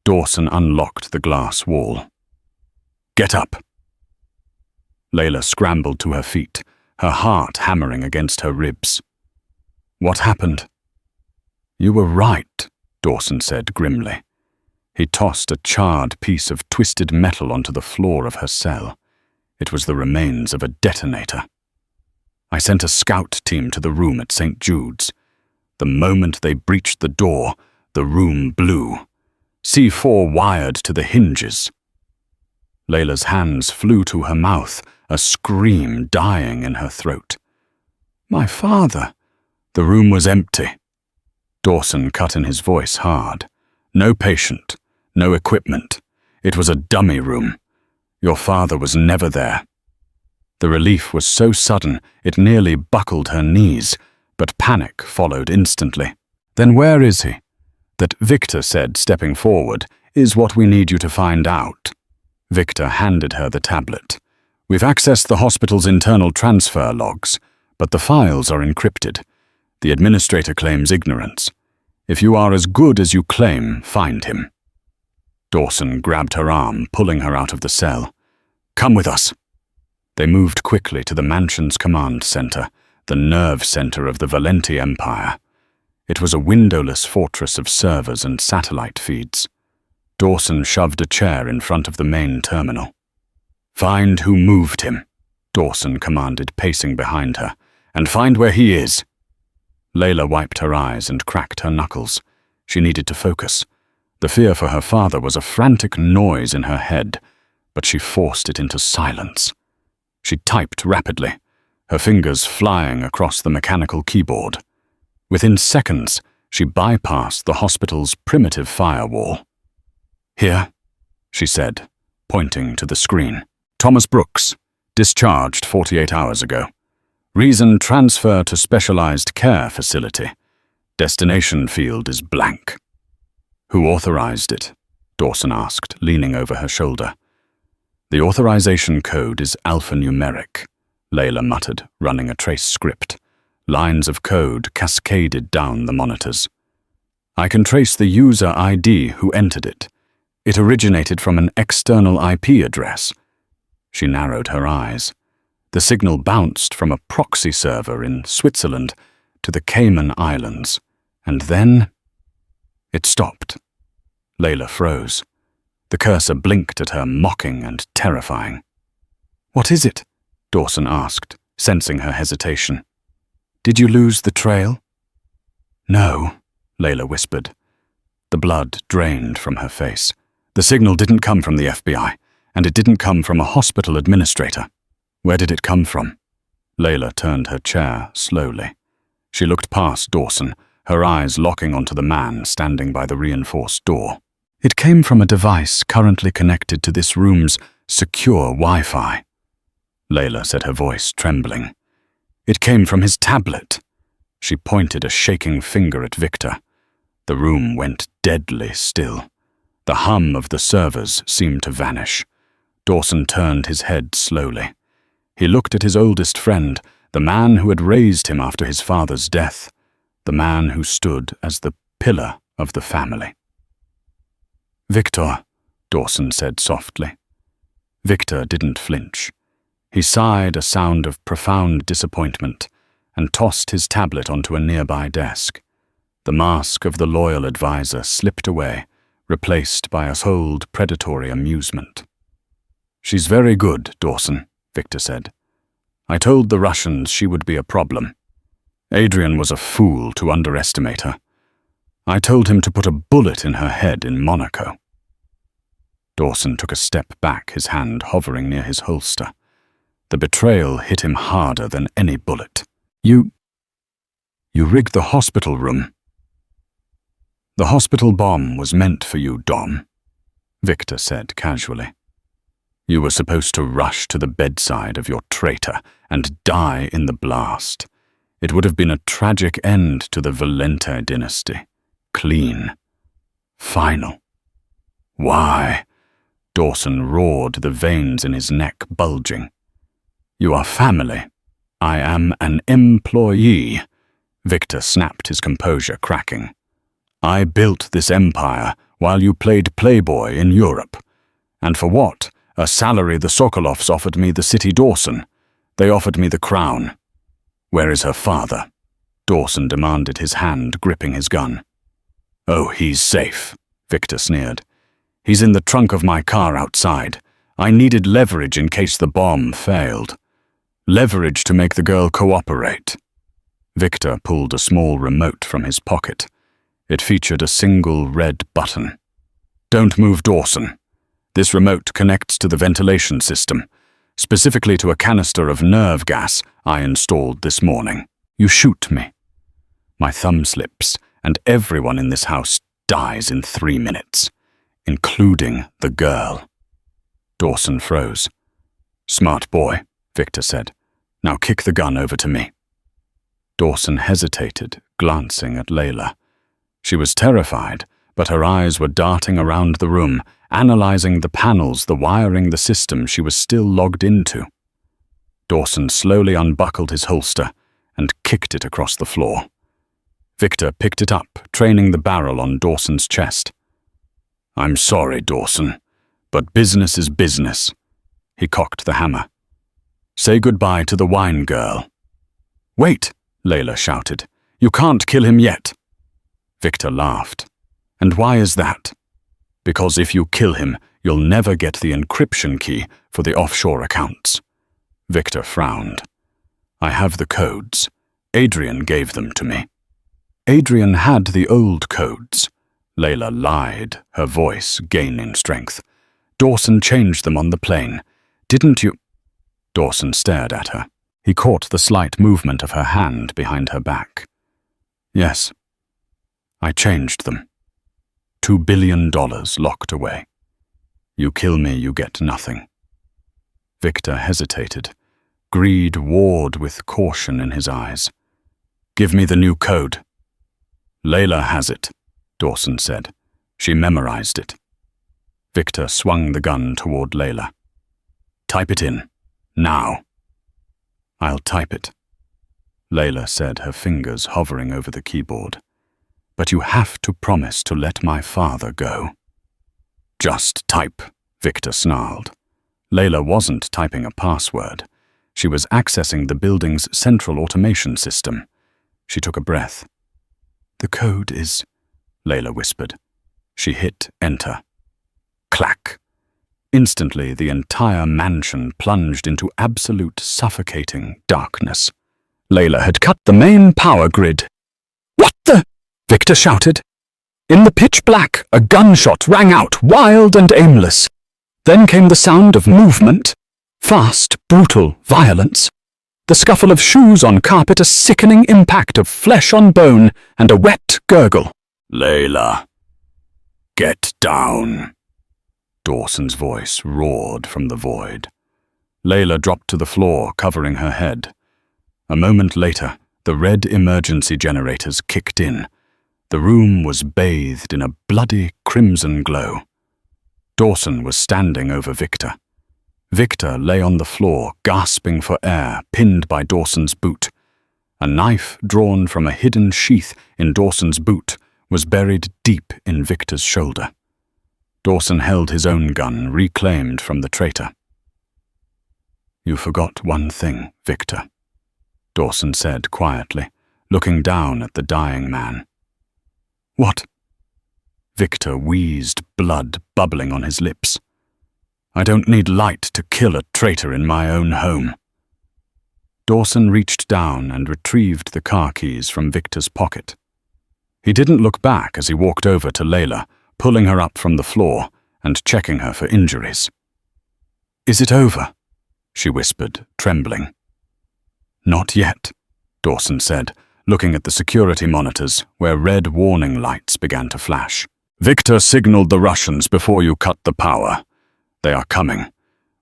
Dawson unlocked the glass wall. Get up! Layla scrambled to her feet, her heart hammering against her ribs. What happened? You were right, Dawson said grimly. He tossed a charred piece of twisted metal onto the floor of her cell. It was the remains of a detonator. I sent a scout team to the room at St. Jude's. The moment they breached the door, the room blew. C4 wired to the hinges. Layla's hands flew to her mouth, a scream dying in her throat. My father! The room was empty. Dawson cut in his voice hard. No patient, no equipment. It was a dummy room. Your father was never there. The relief was so sudden it nearly buckled her knees, but panic followed instantly. Then where is he? That, Victor said, stepping forward, is what we need you to find out. Victor handed her the tablet. We've accessed the hospital's internal transfer logs, but the files are encrypted. The administrator claims ignorance. If you are as good as you claim, find him. Dawson grabbed her arm, pulling her out of the cell. Come with us. They moved quickly to the mansion's command center, the nerve center of the Valenti Empire. It was a windowless fortress of servers and satellite feeds. Dawson shoved a chair in front of the main terminal. Find who moved him, Dawson commanded, pacing behind her, and find where he is. Layla wiped her eyes and cracked her knuckles. She needed to focus. The fear for her father was a frantic noise in her head, but she forced it into silence. She typed rapidly, her fingers flying across the mechanical keyboard. Within seconds, she bypassed the hospital's primitive firewall. Here, she said, pointing to the screen. Thomas Brooks, discharged 48 hours ago. Reason transfer to specialized care facility. Destination field is blank. Who authorized it? Dawson asked, leaning over her shoulder. The authorization code is alphanumeric, Layla muttered, running a trace script. Lines of code cascaded down the monitors. I can trace the user ID who entered it. It originated from an external IP address. She narrowed her eyes. The signal bounced from a proxy server in Switzerland to the Cayman Islands, and then it stopped. Layla froze. The cursor blinked at her, mocking and terrifying. What is it? Dawson asked, sensing her hesitation. Did you lose the trail? No, Layla whispered. The blood drained from her face. The signal didn't come from the FBI, and it didn't come from a hospital administrator. Where did it come from? Layla turned her chair slowly. She looked past Dawson, her eyes locking onto the man standing by the reinforced door. It came from a device currently connected to this room's secure Wi-Fi. Layla said, her voice trembling. It came from his tablet. She pointed a shaking finger at Victor. The room went deadly still. The hum of the servers seemed to vanish. Dawson turned his head slowly. He looked at his oldest friend, the man who had raised him after his father's death. the man who stood as the pillar of the family. "Victor," Dawson said softly. Victor didn't flinch. He sighed a sound of profound disappointment and tossed his tablet onto a nearby desk. The mask of the loyal advisor slipped away, replaced by a cold, predatory amusement. "She's very good, Dawson," Victor said. "I told the Russians she would be a problem. Adrian was a fool to underestimate her. I told him to put a bullet in her head in Monaco." Dawson took a step back, his hand hovering near his holster. The betrayal hit him harder than any bullet. You rigged the hospital room." "The hospital bomb was meant for you, Dom," Victor said casually. "You were supposed to rush to the bedside of your traitor and die in the blast. It would have been a tragic end to the Valente dynasty. Clean. Final." "Why?" Dawson roared, the veins in his neck bulging. "You are family. I am an employee." Victor snapped, his composure cracking. "I built this empire while you played playboy in Europe. And for what? A salary the Sokolovs offered me the city Dawson. They offered me the crown. Where is her father?" Dawson demanded, his hand gripping his gun. "Oh, he's safe," Victor sneered. "He's in the trunk of my car outside. I needed leverage in case the bomb failed. Leverage to make the girl cooperate." Victor pulled a small remote from his pocket. It featured a single red button. "Don't move, Dawson. This remote connects to the ventilation system, specifically to a canister of nerve gas I installed this morning. You shoot me. My thumb slips, and everyone in this house dies in 3 minutes, including the girl." Dawson froze. "Smart boy," Victor said. "Now kick the gun over to me." Dawson hesitated, glancing at Layla. She was terrified, but her eyes were darting around the room, analyzing the panels, the wiring, the system she was still logged into. Dawson slowly unbuckled his holster and kicked it across the floor. Victor picked it up, training the barrel on Dawson's chest. "I'm sorry, Dawson, but business is business." He cocked the hammer. "Say goodbye to the wine girl." "Wait," Layla shouted. "You can't kill him yet." Victor laughed. "And why is that?" "Because if you kill him, you'll never get the encryption key for the offshore accounts." Victor frowned. "I have the codes. Adrian gave them to me." "Adrian had the old codes." Layla lied, her voice gaining strength. "Dawson changed them on the plane. Didn't you?" Dawson stared at her. He caught the slight movement of her hand behind her back. "Yes. I changed them. $2 billion locked away. You kill me, you get nothing." Victor hesitated. Greed warred with caution in his eyes. "Give me the new code." "Layla has it," Dawson said. "She memorized it." Victor swung the gun toward Layla. "Type it in. Now." "I'll type it," Layla said, her fingers hovering over the keyboard. "But you have to promise to let my father go." "Just type," Victor snarled. Layla wasn't typing a password. She was accessing the building's central automation system. She took a breath. "The code is," Layla whispered. She hit enter. Clack. Instantly, the entire mansion plunged into absolute suffocating darkness. Layla had cut the main power grid. "What the?" Victor shouted. In the pitch black, a gunshot rang out, wild and aimless. Then came the sound of movement. Fast, brutal violence. The scuffle of shoes on carpet, a sickening impact of flesh on bone, and a wet gurgle. "Layla, get down." Dawson's voice roared from the void. Layla dropped to the floor, covering her head. A moment later, the red emergency generators kicked in. The room was bathed in a bloody crimson glow. Dawson was standing over Victor. Victor lay on the floor, gasping for air, pinned by Dawson's boot. A knife drawn from a hidden sheath in Dawson's boot was buried deep in Victor's shoulder. Dawson held his own gun, reclaimed from the traitor. "You forgot one thing, Victor," Dawson said quietly, looking down at the dying man. "What?" Victor wheezed, blood bubbling on his lips. "I don't need light to kill a traitor in my own home." Dawson reached down and retrieved the car keys from Victor's pocket. He didn't look back as he walked over to Layla, pulling her up from the floor and checking her for injuries. "Is it over?" she whispered, trembling. "Not yet," Dawson said, looking at the security monitors where red warning lights began to flash. "Victor signaled the Russians before you cut the power. They are coming.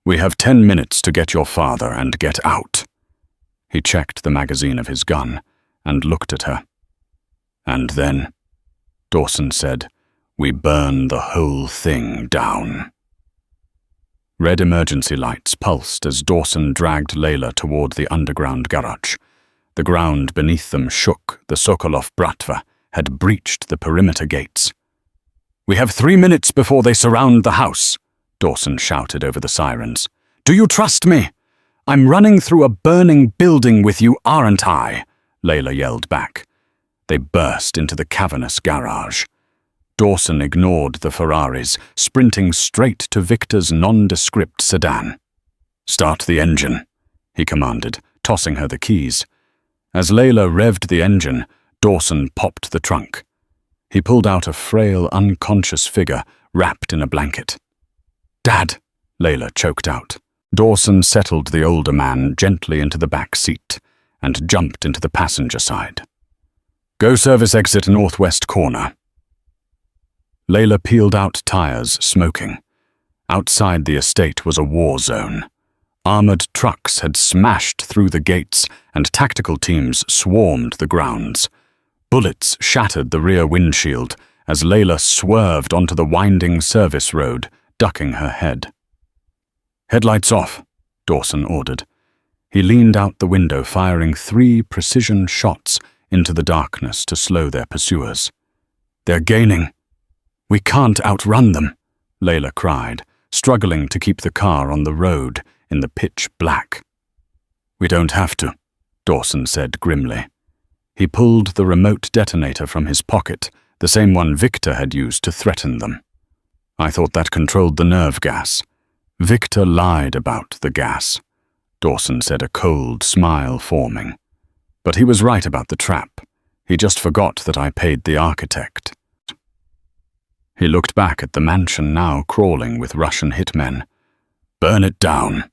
We have 10 minutes to get your father and get out." He checked the magazine of his gun and looked at her. "And then," Dawson said, "we burn the whole thing down." Red emergency lights pulsed as Dawson dragged Layla toward the underground garage. The ground beneath them shook. The Sokolov Bratva had breached the perimeter gates. "We have 3 minutes before they surround the house," Dawson shouted over the sirens. "Do you trust me?" "I'm running through a burning building with you, aren't I?" Layla yelled back. They burst into the cavernous garage. Dawson ignored the Ferraris, sprinting straight to Victor's nondescript sedan. "Start the engine," he commanded, tossing her the keys. As Layla revved the engine, Dawson popped the trunk. He pulled out a frail, unconscious figure wrapped in a blanket. "Dad," Layla choked out. Dawson settled the older man gently into the back seat and jumped into the passenger side. "Go service exit northwest corner." Layla peeled out tires, smoking. Outside the estate was a war zone. Armored trucks had smashed through the gates and tactical teams swarmed the grounds. Bullets shattered the rear windshield as Layla swerved onto the winding service road, ducking her head. "Headlights off," Dawson ordered. He leaned out the window, firing 3 precision shots into the darkness to slow their pursuers. "They're gaining." "We can't outrun them," Layla cried, struggling to keep the car on the road in the pitch black. "We don't have to," Dawson said grimly. He pulled the remote detonator from his pocket, the same one Victor had used to threaten them. "I thought that controlled the nerve gas." "Victor lied about the gas," Dawson said, a cold smile forming. "But he was right about the trap. He just forgot that I paid the architect." He looked back at the mansion now crawling with Russian hitmen. "Burn it down."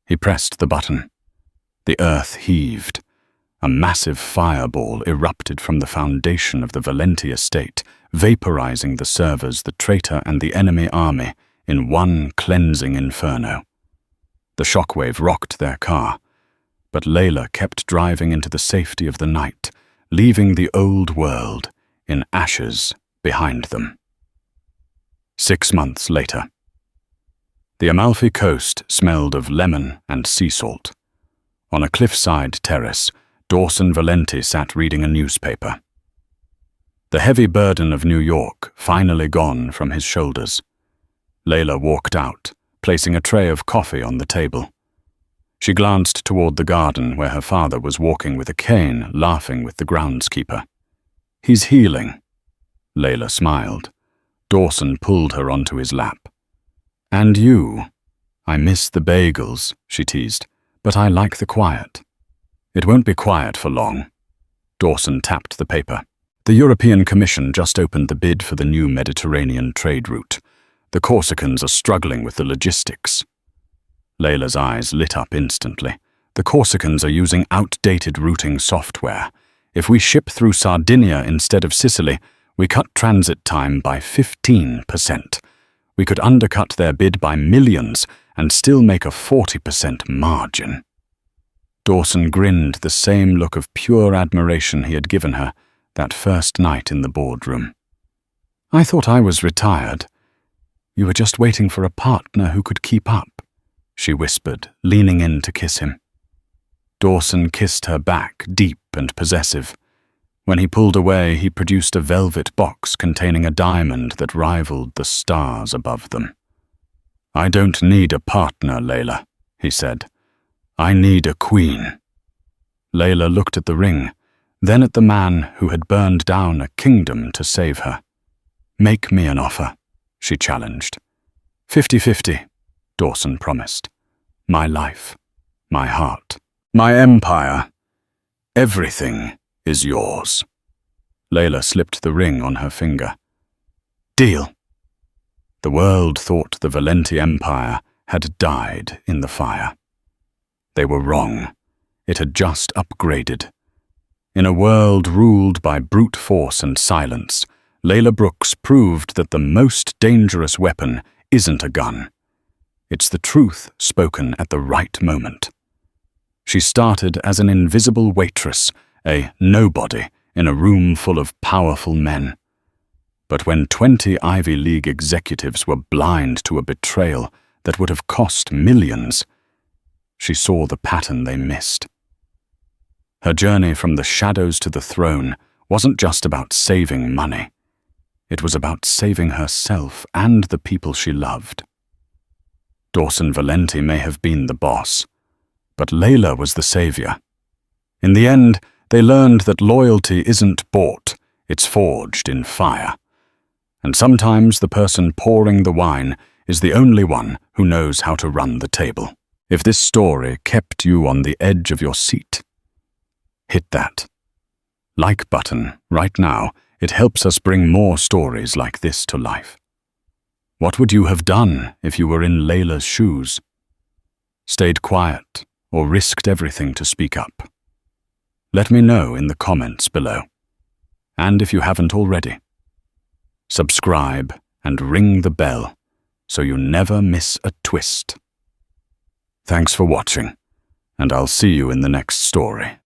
He pressed the button. The earth heaved. A massive fireball erupted from the foundation of the Valenti estate, vaporizing the servers, the traitor, and the enemy army in one cleansing inferno. The shockwave rocked their car, but Layla kept driving into the safety of the night, leaving the old world in ashes behind them. 6 months later. The Amalfi coast smelled of lemon and sea salt. On a cliffside terrace, Dawson Valenti sat reading a newspaper. The heavy burden of New York finally gone from his shoulders. Layla walked out, placing a tray of coffee on the table. She glanced toward the garden where her father was walking with a cane, laughing with the groundskeeper. "He's healing." Layla smiled. Dawson pulled her onto his lap. "And you?" "I miss the bagels," she teased, "but I like the quiet." "It won't be quiet for long." Dawson tapped the paper. The European Commission just opened the bid for the new Mediterranean trade route. The Corsicans are struggling with the logistics. Layla's eyes lit up instantly. The Corsicans are using outdated routing software. If we ship through Sardinia instead of Sicily, we cut transit time by 15%. We could undercut their bid by millions and still make a 40% margin. Dawson grinned, the same look of pure admiration he had given her that first night in the boardroom. "I thought I was retired. You were just waiting for a partner who could keep up," she whispered, leaning in to kiss him. Dawson kissed her back, deep and possessive. When he pulled away, he produced a velvet box containing a diamond that rivaled the stars above them. "I don't need a partner, Layla," he said. "I need a queen." Layla looked at the ring, then at the man who had burned down a kingdom to save her. "Make me an offer," she challenged. 50-50, Dawson promised. "My life, my heart, my empire, everything is yours." Layla slipped the ring on her finger. "Deal." The world thought the Valenti Empire had died in the fire. They were wrong. It had just upgraded. In a world ruled by brute force and silence, Layla Brooks proved that the most dangerous weapon isn't a gun. It's the truth spoken at the right moment. She started as an invisible waitress, a nobody in a room full of powerful men. But when 20 Ivy League executives were blind to a betrayal that would have cost millions, she saw the pattern they missed. Her journey from the shadows to the throne wasn't just about saving money. It was about saving herself and the people she loved. Dawson Valenti may have been the boss, but Layla was the savior. In the end, they learned that loyalty isn't bought, it's forged in fire. And sometimes the person pouring the wine is the only one who knows how to run the table. If this story kept you on the edge of your seat, hit that like button right now. It helps us bring more stories like this to life. What would you have done if you were in Layla's shoes? Stayed quiet or risked everything to speak up? Let me know in the comments below. And if you haven't already, subscribe and ring the bell so you never miss a twist. Thanks for watching, and I'll see you in the next story.